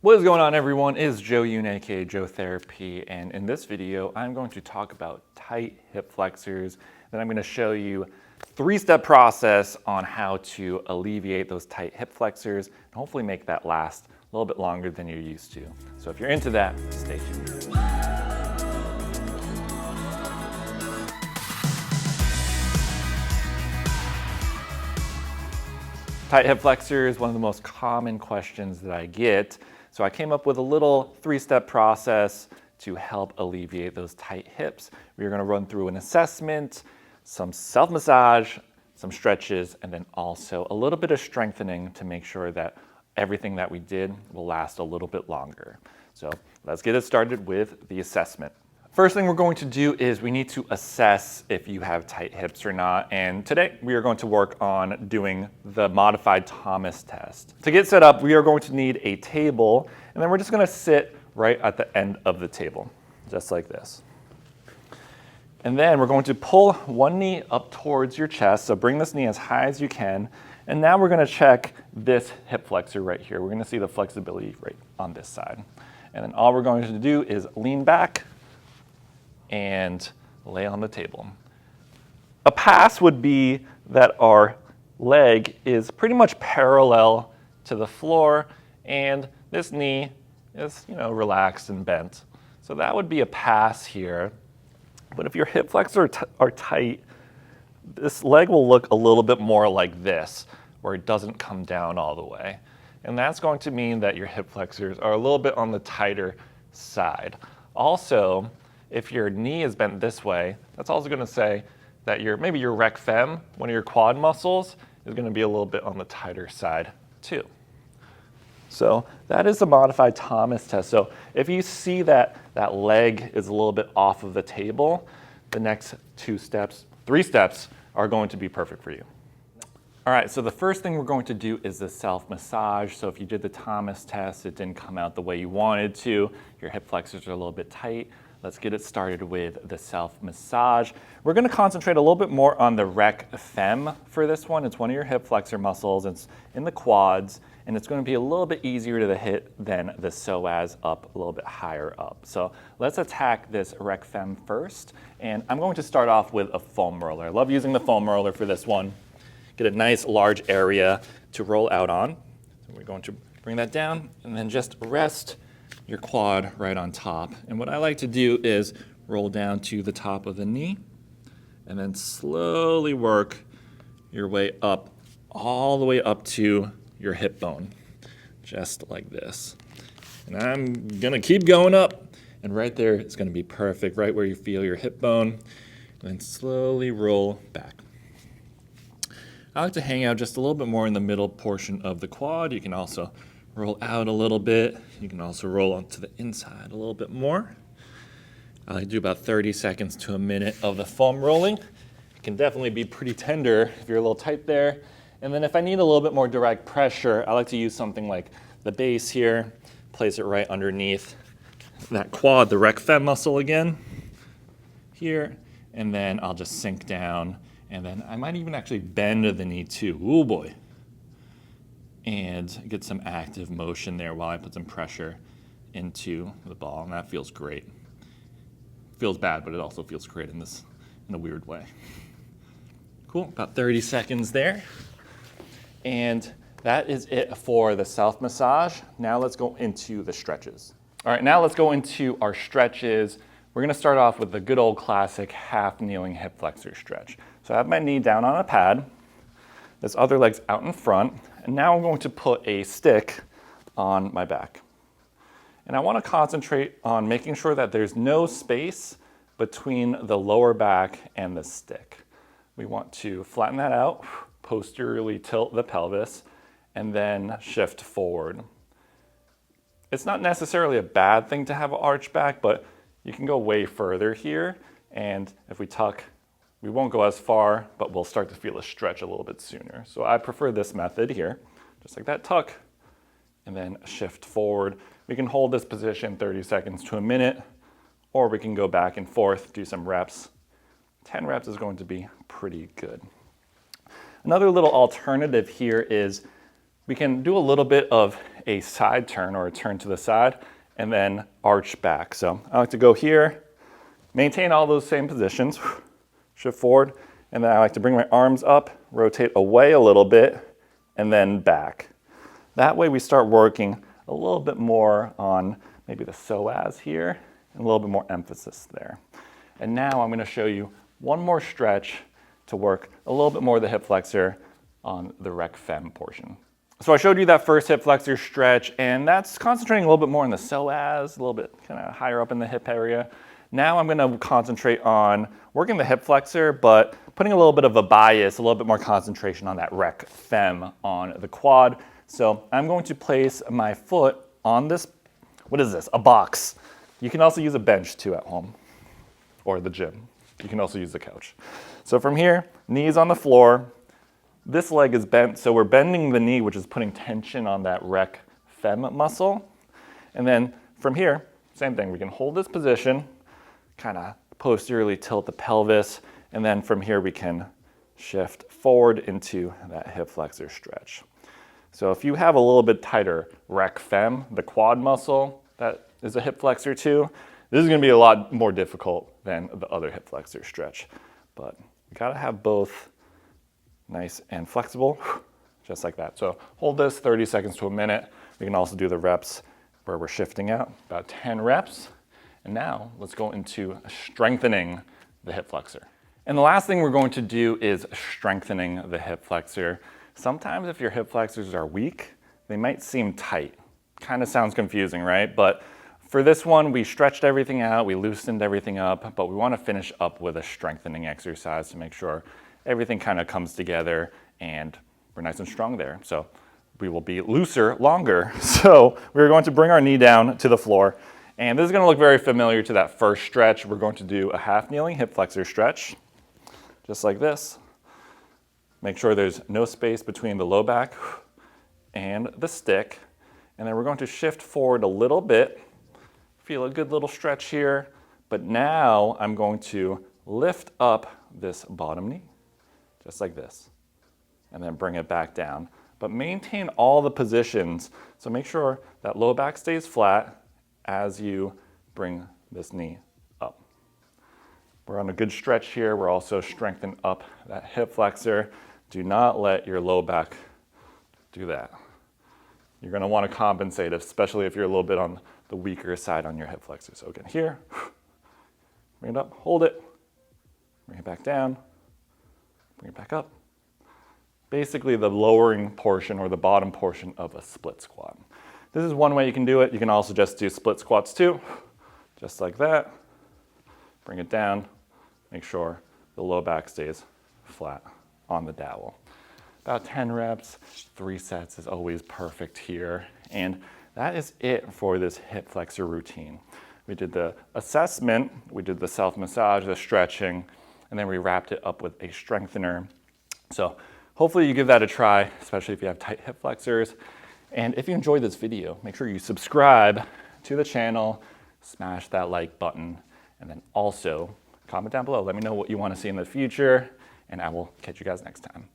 What is going on, everyone? It's Yoon, aka Joetherapy, and in this video I'm going to talk about tight hip flexors. Then I'm going to show you a three-step process on how to alleviate those tight hip flexors and hopefully make that last a little bit longer than you're used to. So if you're into that, stay tuned. Tight hip flexor is one of the most common questions that I get. So I came up with a little three-step process to help alleviate those tight hips. We're going to run through an assessment, some self-massage, some stretches, and then also a little bit of strengthening to make sure that everything that we did will last a little bit longer. So let's get it started with the assessment. First thing we're going to do is we need to assess if you have tight hips or not. And today we are going to work on doing the modified Thomas test. To get set up, we are going to need a table, and then we're just going to sit right at the end of the table, just like this. And then we're going to pull one knee up towards your chest. So bring this knee as high as you can. And now we're going to check this hip flexor right here. We're going to see the flexibility right on this side. And then all we're going to do is lean back and lay on the table. A pass would be that our leg is pretty much parallel to the floor and this knee is, relaxed and bent. So that would be a pass here. But if your hip flexors are tight, this leg will look a little bit more like this, where it doesn't come down all the way. And that's going to mean that your hip flexors are a little bit on the tighter side. Also, if your knee is bent this way, that's also going to say that maybe your rec fem, one of your quad muscles, is going to be a little bit on the tighter side too. So that is the modified Thomas test. So if you see that that leg is a little bit off of the table, the next three steps are going to be perfect for you. All right, so the first thing we're going to do is the self-massage. So if you did the Thomas test, it didn't come out the way you wanted to, your hip flexors are a little bit tight, let's get it started with the self-massage. We're going to concentrate a little bit more on the rec fem for this one. It's one of your hip flexor muscles. It's in the quads, and it's going to be a little bit easier to hit than the psoas up a little bit higher up. So let's attack this rec fem first, and I'm going to start off with a foam roller. I love using the foam roller for this one. Get a nice large area to roll out on. So we're going to bring that down and then just rest your quad right on top. And what I like to do is roll down to the top of the knee and then slowly work your way up, all the way up to your hip bone, just like this. And I'm gonna keep going up, and right there it's gonna be perfect, right where you feel your hip bone, and then slowly roll back. I like to hang out just a little bit more in the middle portion of the quad. You can also roll out a little bit. You can also roll onto the inside a little bit more. I like to do about 30 seconds to a minute of the foam rolling. It can definitely be pretty tender if you're a little tight there. And then if I need a little bit more direct pressure, I like to use something like the base here, place it right underneath that quad, the rec fem muscle again, here, and then I'll just sink down. And then I might even actually bend the knee too. Ooh boy. And get some active motion there while I put some pressure into the ball, and that feels great. Feels bad, but it also feels great in a weird way. Cool, about 30 seconds there. And that is it for the self-massage. Now let's go into the stretches. All right, now let's go into our stretches. We're gonna start off with the good old classic half kneeling hip flexor stretch. So I have my knee down on a pad, this other leg's out in front, and now I'm going to put a stick on my back. And I want to concentrate on making sure that there's no space between the lower back and the stick. We want to flatten that out, posteriorly tilt the pelvis, and then shift forward. It's not necessarily a bad thing to have an arch back, but you can go way further here, and if we tuck, we won't go as far, but we'll start to feel a stretch a little bit sooner. So I prefer this method here, just like that, tuck, and then shift forward. We can hold this position 30 seconds to a minute, or we can go back and forth, do some reps. 10 reps is going to be pretty good. Another little alternative here is we can do a little bit of a side turn or a turn to the side and then arch back. So I like to go here, maintain all those same positions, shift forward, and then I like to bring my arms up, rotate away a little bit, and then back. That way we start working a little bit more on maybe the psoas here, and a little bit more emphasis there. And now I'm going to show you one more stretch to work a little bit more of the hip flexor on the rec fem portion. So I showed you that first hip flexor stretch, and that's concentrating a little bit more on the psoas, a little bit kind of higher up in the hip area. Now I'm going to concentrate on working the hip flexor, but putting a little bit of a bias, a little bit more concentration on that rec fem on the quad. So I'm going to place my foot on this, what is this? A box. You can also use a bench too at home or the gym. You can also use the couch. So from here, knees on the floor. This leg is bent, so we're bending the knee, which is putting tension on that rec fem muscle. And then from here, same thing. We can hold this position, kind of posteriorly tilt the pelvis, and then from here we can shift forward into that hip flexor stretch. So if you have a little bit tighter rec fem, the quad muscle that is a hip flexor too, this is going to be a lot more difficult than the other hip flexor stretch. But you got to have both nice and flexible, just like that. So hold this 30 seconds to a minute. We can also do the reps where we're shifting out, about 10 reps. And now let's go into strengthening the hip flexor. And the last thing we're going to do is strengthening the hip flexor. Sometimes if your hip flexors are weak, they might seem tight. Kind of sounds confusing, right? But for this one, we stretched everything out, we loosened everything up, but we want to finish up with a strengthening exercise to make sure everything kind of comes together and we're nice and strong there. So we will be looser longer. So we're going to bring our knee down to the floor. And this is going to look very familiar to that first stretch. We're going to do a half kneeling hip flexor stretch, just like this. Make sure there's no space between the low back and the stick. And then we're going to shift forward a little bit. Feel a good little stretch here. But now I'm going to lift up this bottom knee, just like this, and then bring it back down. But maintain all the positions. So make sure that low back stays flat as you bring this knee up. We're on a good stretch here. We're also strengthening up that hip flexor. Do not let your low back do that. You're going to want to compensate, especially if you're a little bit on the weaker side on your hip flexor. So again, here, bring it up, hold it, bring it back down, bring it back up. Basically the lowering portion or the bottom portion of a split squat. This is one way you can do it. You can also just do split squats too, just like that. Bring it down, make sure the low back stays flat on the dowel. About 10 reps, 3 sets is always perfect here. And that is it for this hip flexor routine. We did the assessment, we did the self-massage, the stretching, and then we wrapped it up with a strengthener. So hopefully you give that a try, especially if you have tight hip flexors. And if you enjoyed this video, make sure you subscribe to the channel, smash that like button, and then also comment down below. Let me know what you want to see in the future, and I will catch you guys next time.